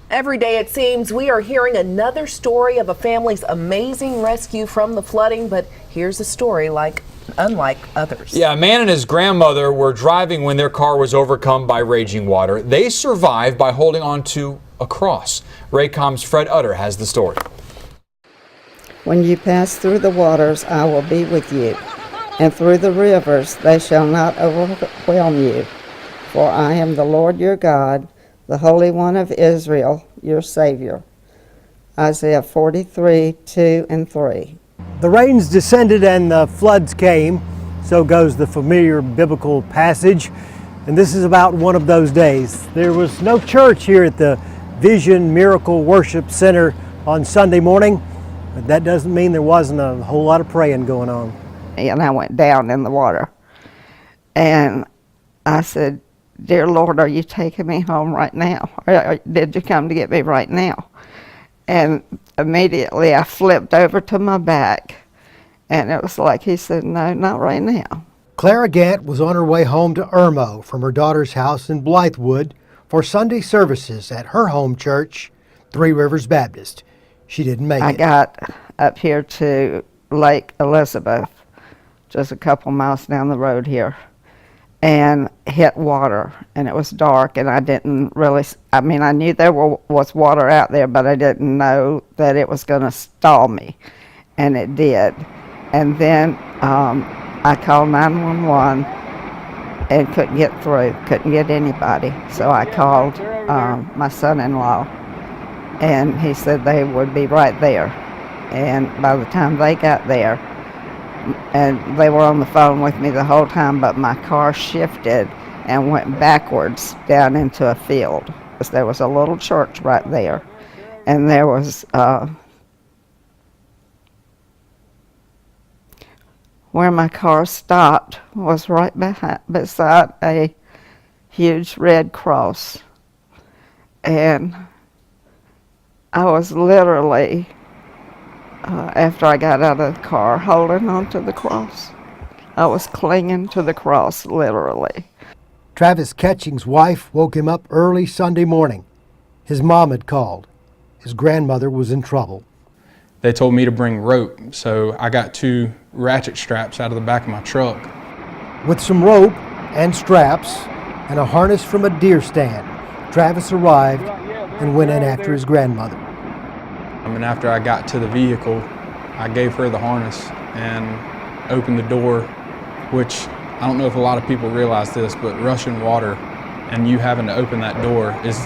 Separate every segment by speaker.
Speaker 1: Every day, it seems, we are hearing another story of a family's amazing rescue from the flooding, but here's a story unlike others.
Speaker 2: Yeah, a man and his grandmother were driving when their car was overcome by raging water. They survived by holding on to a cross. Raycom's Fred Utter has the story.
Speaker 3: When you pass through the waters, I will be with you, and through the rivers they shall not overwhelm you. For I am the Lord your God, the Holy One of Israel, your Savior. Isaiah 43, 2 and 3.
Speaker 4: The rains descended and the floods came, so goes the familiar biblical passage, and this is about one of those days. There was no church here at the Vision Miracle Worship Center on Sunday morning, but that doesn't mean there wasn't a whole lot of praying going on.
Speaker 3: And I went down in the water, and I said, "Dear Lord, are you taking me home right now? Or did you come to get me right now?" And immediately I flipped over to my back, and it was like he said, "No, not right now."
Speaker 4: Clara Gant was on her way home to Irmo from her daughter's house in Blythewood for Sunday services at her home church, Three Rivers Baptist. She didn't make it.
Speaker 3: I got up here to Lake Elizabeth, just a couple miles down the road here, and hit water, and it was dark, and I didn't really, I knew there was water out there, but I didn't know that it was going to stall me, and it did. And then I called 911 and couldn't get through, couldn't get anybody, so I called my son-in-law, and he said they would be right there. And by the time they got there, and they were on the phone with me the whole time, but my car shifted and went backwards down into a field. There was a little church right there, and there was where my car stopped was right beside a huge red cross, and I was literally after I got out of the car, holding on to the cross. I was clinging to the cross, literally.
Speaker 4: Travis Ketching's wife woke him up early Sunday morning. His mom had called. His grandmother was in trouble.
Speaker 5: They told me to bring rope, so I got 2 ratchet straps out of the back of my truck.
Speaker 4: With some rope and straps and a harness from a deer stand, Travis arrived and went in after his grandmother.
Speaker 5: And after I got to the vehicle, I gave her the harness and opened the door, which I don't know if a lot of people realize this, but rushing water and you having to open that door is,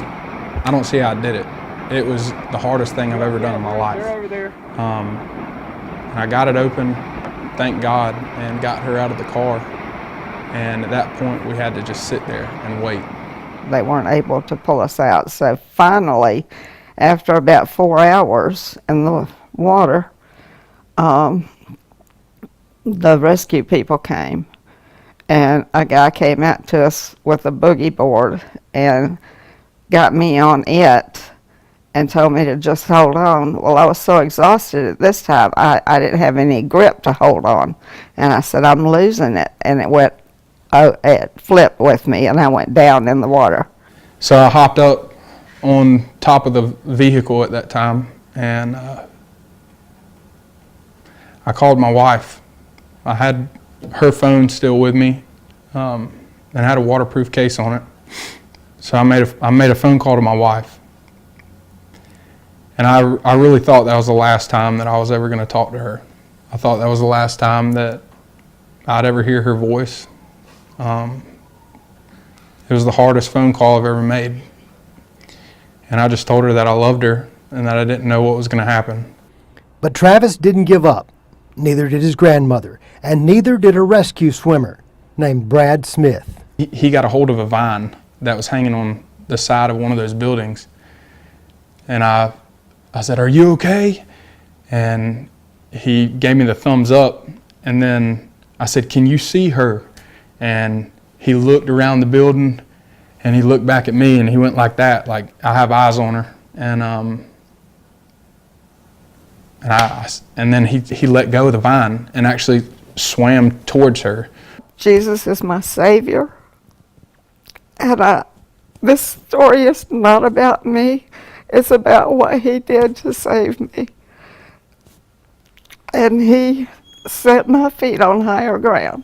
Speaker 5: I don't see how I did it. It was the hardest thing I've ever done in my life. And I got it open, thank God, and got her out of the car. And at that point, we had to just sit there and wait.
Speaker 3: They weren't able to pull us out, so finally, after about 4 hours in the water, the rescue people came, and a guy came out to us with a boogie board and got me on it and told me to just hold on. Well, I was so exhausted at this time, I didn't have any grip to hold on, and I said, "I'm losing it," and it flipped with me, and I went down in the water.
Speaker 5: So I hopped up on top of the vehicle at that time, and I called my wife. I had her phone still with me, and had a waterproof case on it. So I made a phone call to my wife, and I really thought that was the last time that I was ever going to talk to her. I thought that was the last time that I'd ever hear her voice. It was the hardest phone call I've ever made. And I just told her that I loved her and that I didn't know what was going to happen.
Speaker 4: But Travis didn't give up. Neither did his grandmother, and neither did a rescue swimmer named Brad Smith.
Speaker 5: He got a hold of a vine that was hanging on the side of one of those buildings. And I said, "Are you okay?" And he gave me the thumbs up. And then I said, "Can you see her?" And he looked around the building, and he looked back at me, and he went like that, like I have eyes on her. And then he let go of the vine and actually swam towards her.
Speaker 3: Jesus is my Savior, and this story is not about me. It's about what he did to save me. And he set my feet on higher ground.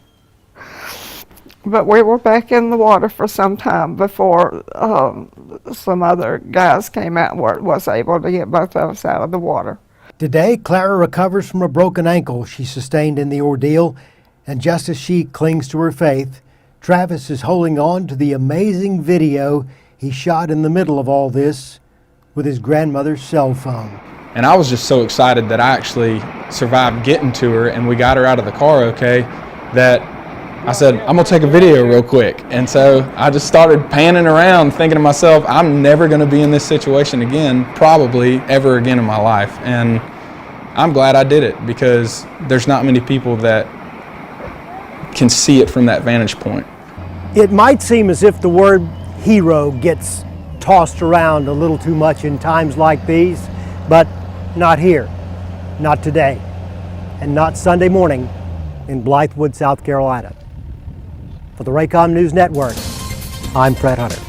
Speaker 3: But we were back in the water for some time before some other guys came out and was able to get both of us out of the water.
Speaker 4: Today, Clara recovers from a broken ankle she sustained in the ordeal, and just as she clings to her faith, Travis is holding on to the amazing video he shot in the middle of all this with his grandmother's cell phone.
Speaker 5: And I was just so excited that I actually survived getting to her and we got her out of the car okay, that I said, I'm gonna take a video real quick. And so I just started panning around thinking to myself, I'm never gonna be in this situation again, probably ever again in my life. And I'm glad I did it because there's not many people that can see it from that vantage point.
Speaker 4: It might seem as if the word hero gets tossed around a little too much in times like these, but not here, not today, and not Sunday morning in Blythewood, South Carolina. For the Raycom News Network, I'm Fred Hunter.